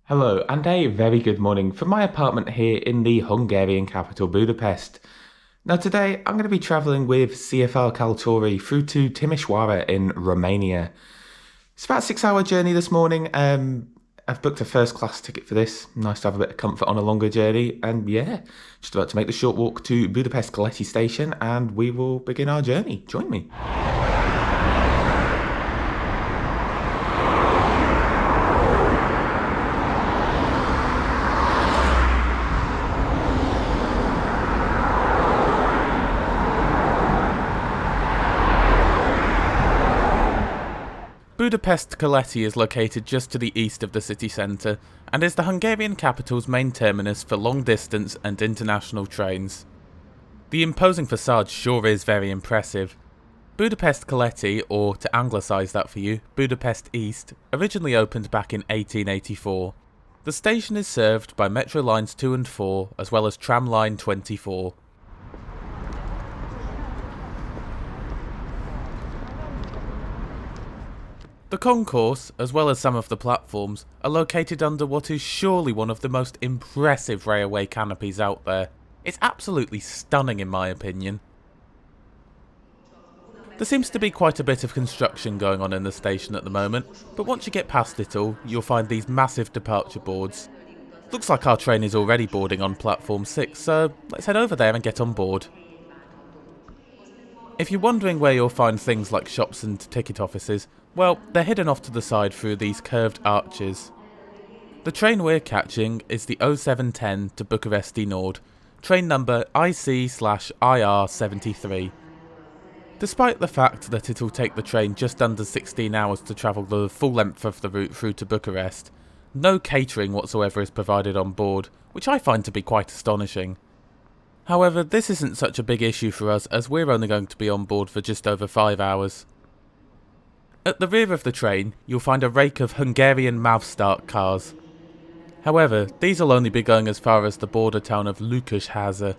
Hello, and a very good morning from my apartment here in the Hungarian capital, Budapest. Now, today I'm going to be travelling with CFR Călători through to Timișoara in Romania. It's about a 6 hour journey this morning. I've booked a first class ticket for this. Nice to have a bit of comfort on a longer journey. And yeah, just about to make the short walk to Budapest-Keleti station, and we will begin our journey. Join me. Budapest-Keleti is located just to the east of the city centre and is the Hungarian capital's main terminus for long-distance and international trains. The imposing facade sure is very impressive. Budapest-Keleti, or to anglicise that for you, Budapest East, originally opened back in 1884. The station is served by Metro Lines 2 and 4 as well as Tram Line 24. The concourse, as well as some of the platforms, are located under what is surely one of the most impressive railway canopies out there. It's absolutely stunning in my opinion. There seems to be quite a bit of construction going on in the station at the moment, but once you get past it all, you'll find these massive departure boards. Looks like our train is already boarding on platform 6, so let's head over there and get on board. If you're wondering where you'll find things like shops and ticket offices, well, they're hidden off to the side through these curved arches. The train we're catching is the 0710 to Bucharesti Nord, train number IC/IR73. Despite the fact that it'll take the train just under 16 hours to travel the full length of the route through to Bucharest, no catering whatsoever is provided on board, which I find to be quite astonishing. However, this isn't such a big issue for us as we're only going to be on board for just over 5 hours. At the rear of the train, you'll find a rake of Hungarian MÁV-START cars. However, these will only be going as far as the border town of Lukács.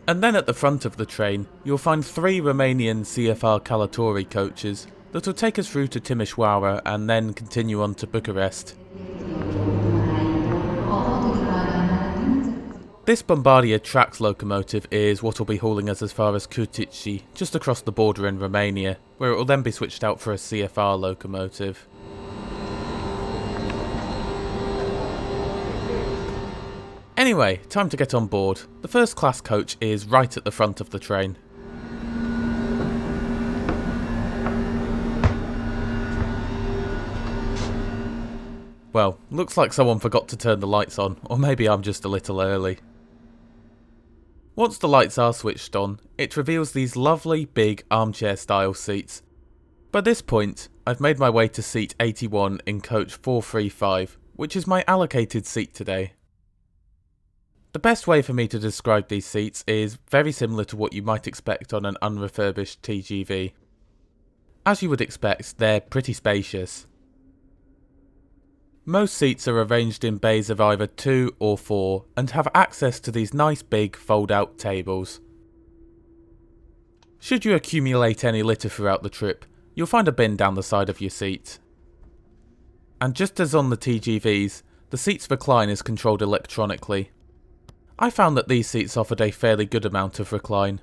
And then at the front of the train, you'll find 3 Romanian CFR Călători coaches that will take us through to Timișoara and then continue on to Bucharest. This Bombardier Traxx locomotive is what will be hauling us as far as Grinchy, just across the border in Romania, where it will then be switched out for a CFR locomotive. Anyway, time to get on board. The first class coach is right at the front of the train. Well, looks like someone forgot to turn the lights on, or maybe I'm just a little early. Once the lights are switched on, it reveals these lovely big armchair style seats. By this point, I've made my way to seat 81 in coach 435, which is my allocated seat today. The best way for me to describe these seats is very similar to what you might expect on an unrefurbished TGV. As you would expect, they're pretty spacious. Most seats are arranged in bays of either 2 or 4 and have access to these nice big fold-out tables. Should you accumulate any litter throughout the trip, you'll find a bin down the side of your seat. And just as on the TGVs, the seat's recline is controlled electronically. I found that these seats offered a fairly good amount of recline.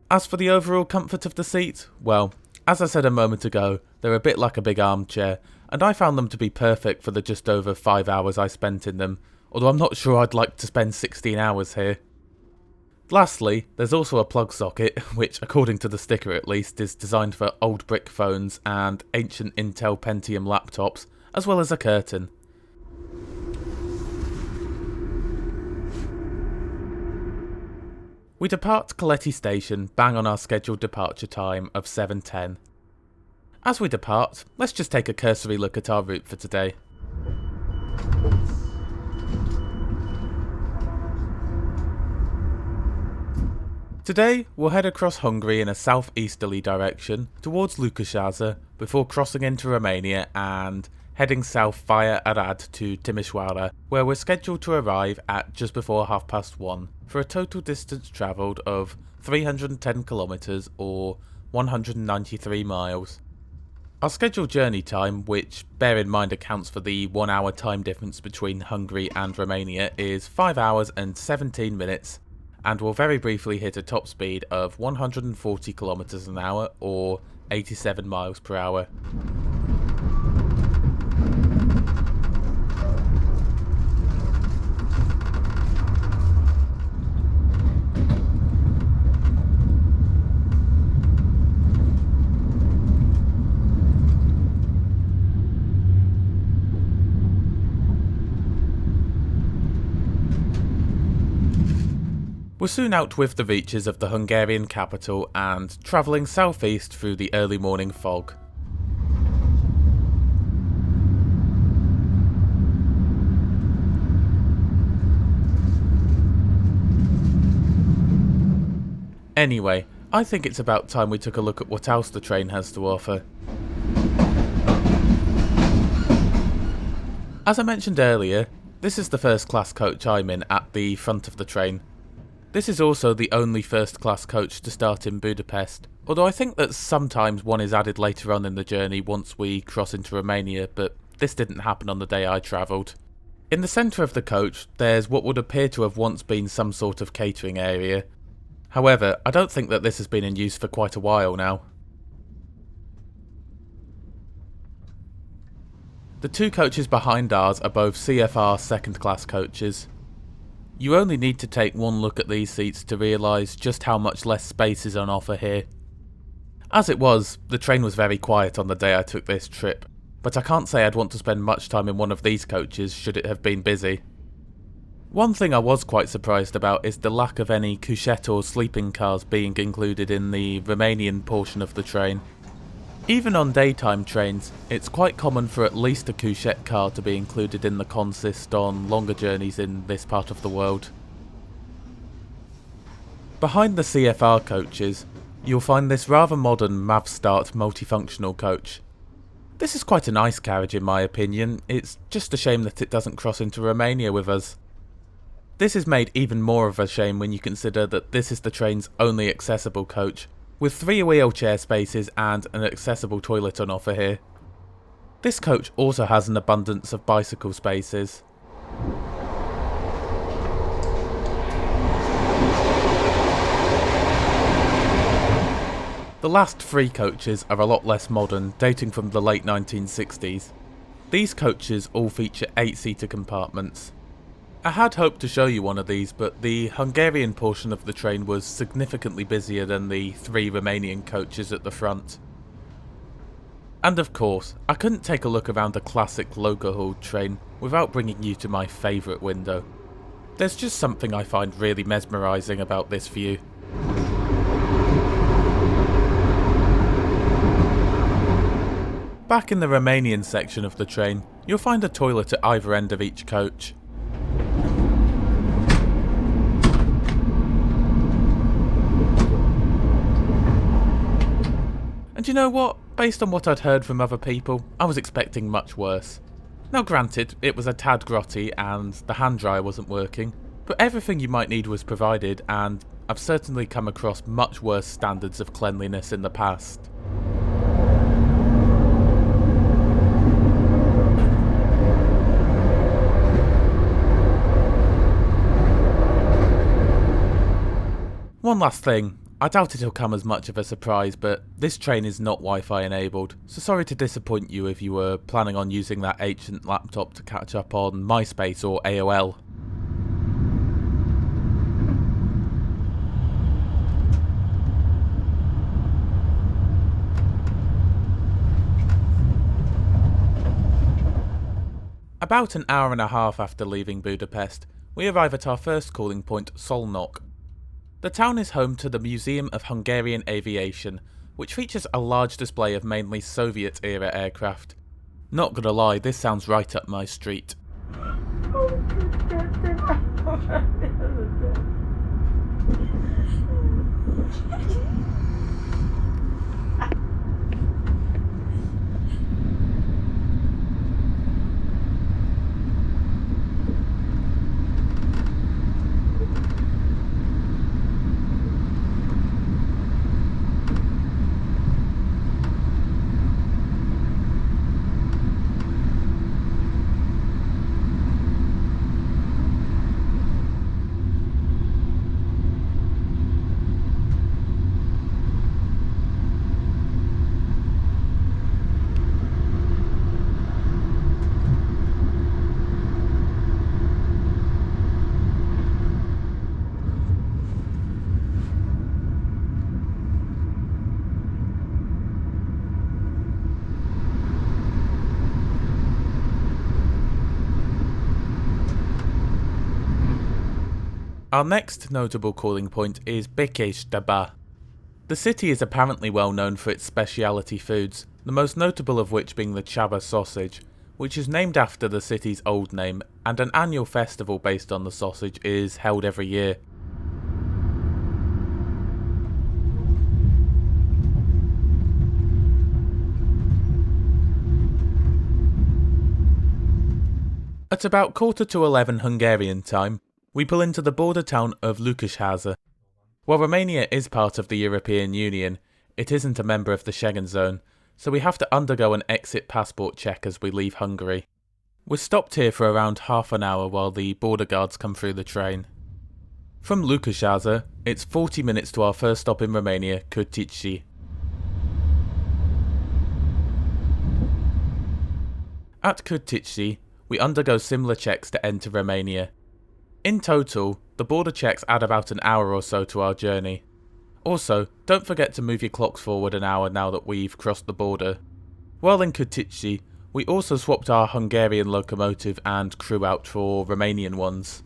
As for the overall comfort of the seat, well, as I said a moment ago, they're a bit like a big armchair, and I found them to be perfect for the just over 5 hours I spent in them, although I'm not sure I'd like to spend 16 hours here. Lastly, there's also a plug socket, which according to the sticker at least is designed for old brick phones and ancient Intel Pentium laptops, as well as a curtain. We depart Keleti station bang on our scheduled departure time of 7:10. As we depart, let's just take a cursory look at our route for today. Today, we'll head across Hungary in a southeasterly direction towards Lukács before crossing into Romania and heading south via Arad to Timișoara, where we're scheduled to arrive at just before 1:30 for a total distance travelled of 310 kilometres or 193 miles. Our scheduled journey time, which bear in mind accounts for the 1 hour time difference between Hungary and Romania, is 5 hours and 17 minutes, and we'll very briefly hit a top speed of 140 kilometers an hour or 87 miles per hour. We're soon out with the reaches of the Hungarian capital and travelling southeast through the early morning fog. Anyway, I think it's about time we took a look at what else the train has to offer. As I mentioned earlier, this is the first class coach I'm in at the front of the train. This is also the only first class coach to start in Budapest, although I think that sometimes one is added later on in the journey once we cross into Romania, but this didn't happen on the day I travelled. In the centre of the coach, there's what would appear to have once been some sort of catering area. However, I don't think that this has been in use for quite a while now. The two coaches behind ours are both CFR second class coaches. You only need to take one look at these seats to realise just how much less space is on offer here. As it was, the train was very quiet on the day I took this trip, but I can't say I'd want to spend much time in one of these coaches should it have been busy. One thing I was quite surprised about is the lack of any couchette or sleeping cars being included in the Romanian portion of the train. Even on daytime trains, it's quite common for at least a couchette car to be included in the consist on longer journeys in this part of the world. Behind the CFR coaches, you'll find this rather modern MÁV-START multifunctional coach. This is quite a nice carriage in my opinion, it's just a shame that it doesn't cross into Romania with us. This is made even more of a shame when you consider that this is the train's only accessible coach, with 3 wheelchair spaces and an accessible toilet on offer here. This coach also has an abundance of bicycle spaces. The last 3 coaches are a lot less modern, dating from the late 1960s. These coaches all feature 8-seater compartments. I had hoped to show you one of these, but the Hungarian portion of the train was significantly busier than the 3 Romanian coaches at the front. And of course, I couldn't take a look around a classic loco-hauled train without bringing you to my favourite window. There's just something I find really mesmerising about this view. Back in the Romanian section of the train, you'll find a toilet at either end of each coach. And you know what? Based on what I'd heard from other people, I was expecting much worse. Now granted, it was a tad grotty and the hand dryer wasn't working, but everything you might need was provided, and I've certainly come across much worse standards of cleanliness in the past. One last thing. I doubt it'll come as much of a surprise, but this train is not Wi-Fi enabled, so sorry to disappoint you if you were planning on using that ancient laptop to catch up on MySpace or AOL. About an hour and a half after leaving Budapest, we arrive at our first calling point, Szolnok. The town is home to the Museum of Hungarian Aviation, which features a large display of mainly Soviet-era aircraft. Not gonna lie, this sounds right up my street. Our next notable calling point is Békés-Csaba. The city is apparently well known for its speciality foods, the most notable of which being the Csaba sausage, which is named after the city's old name, and an annual festival based on the sausage is held every year. At about 10:45 Hungarian time, we pull into the border town of Lukásházai. While Romania is part of the European Union, it isn't a member of the Schengen zone, so we have to undergo an exit passport check as we leave Hungary. We're stopped here for around half an hour while the border guards come through the train. From Lukásházai, it's 40 minutes to our first stop in Romania, Kőszeg. At Kőszeg, we undergo similar checks to enter Romania. In total, the border checks add about an hour or so to our journey. Also, don't forget to move your clocks forward an hour now that we've crossed the border. While in Kőszeg, we also swapped our Hungarian locomotive and crew out for Romanian ones.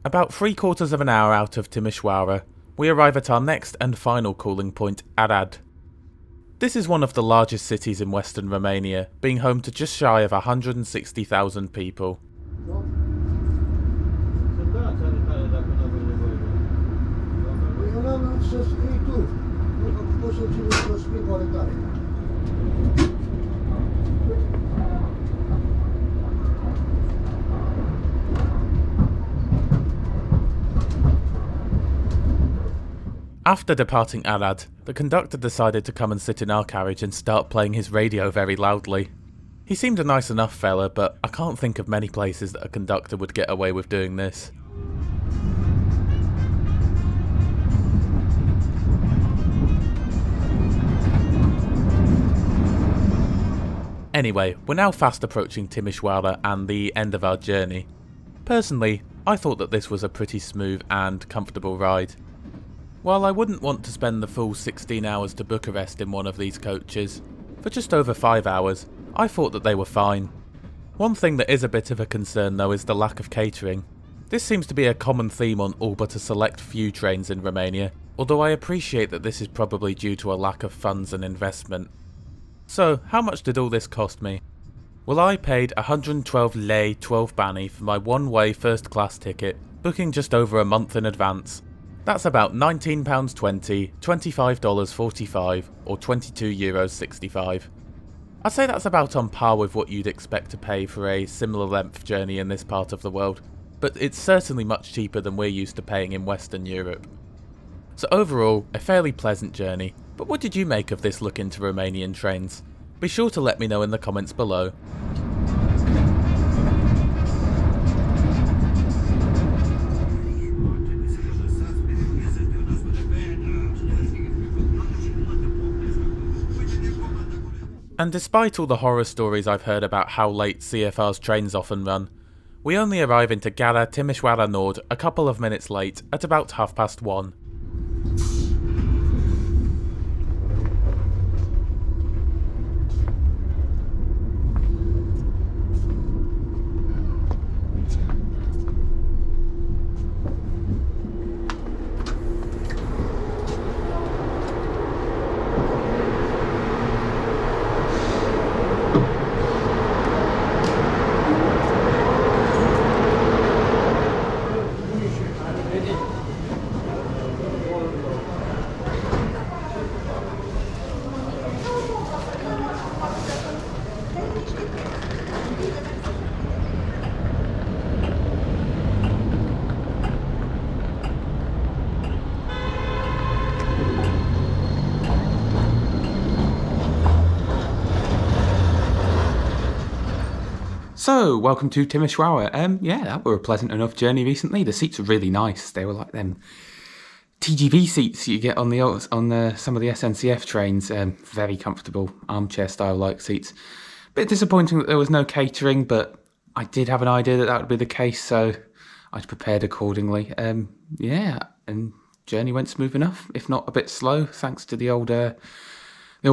About 3/4 of an hour out of Timișoara, we arrive at our next and final calling point, Arad. This is one of the largest cities in western Romania, being home to just shy of 160,000 people. After departing Arad, the conductor decided to come and sit in our carriage and start playing his radio very loudly. He seemed a nice enough fella, but I can't think of many places that a conductor would get away with doing this. Anyway, we're now fast approaching Timișoara and the end of our journey. Personally, I thought that this was a pretty smooth and comfortable ride. While I wouldn't want to spend the full 16 hours to Bucharest in one of these coaches, for just over 5 hours, I thought that they were fine. One thing that is a bit of a concern though is the lack of catering. This seems to be a common theme on all but a select few trains in Romania, although I appreciate that this is probably due to a lack of funds and investment. So, how much did all this cost me? Well, I paid 112 lei 12 bani for my one-way first class ticket, booking just over a month in advance. That's about £19.20, $25.45 or €22.65. I'd say that's about on par with what you'd expect to pay for a similar length journey in this part of the world, but it's certainly much cheaper than we're used to paying in Western Europe. So overall, a fairly pleasant journey, but what did you make of this look into Romanian trains? Be sure to let me know in the comments below. And despite all the horror stories I've heard about how late CFR's trains often run, we only arrive into Gara, Timișoara Nord a couple of minutes late at about 1:30. So, welcome to Timișoara. Yeah, that were a pleasant enough journey recently. The seats were really nice. They were like them TGV seats you get on some of the SNCF trains. Very comfortable, armchair style like seats. Bit disappointing that there was no catering, but I did have an idea that would be the case, so I'd prepared accordingly. Yeah, and journey went smooth enough, if not a bit slow, thanks to the old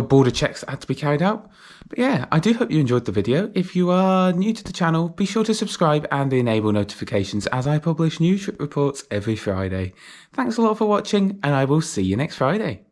border checks that had to be carried out. But yeah, I do hope you enjoyed the video. If you are new to the channel, be sure to subscribe and enable notifications as I publish new trip reports every Friday. Thanks a lot for watching, and I will see you next Friday.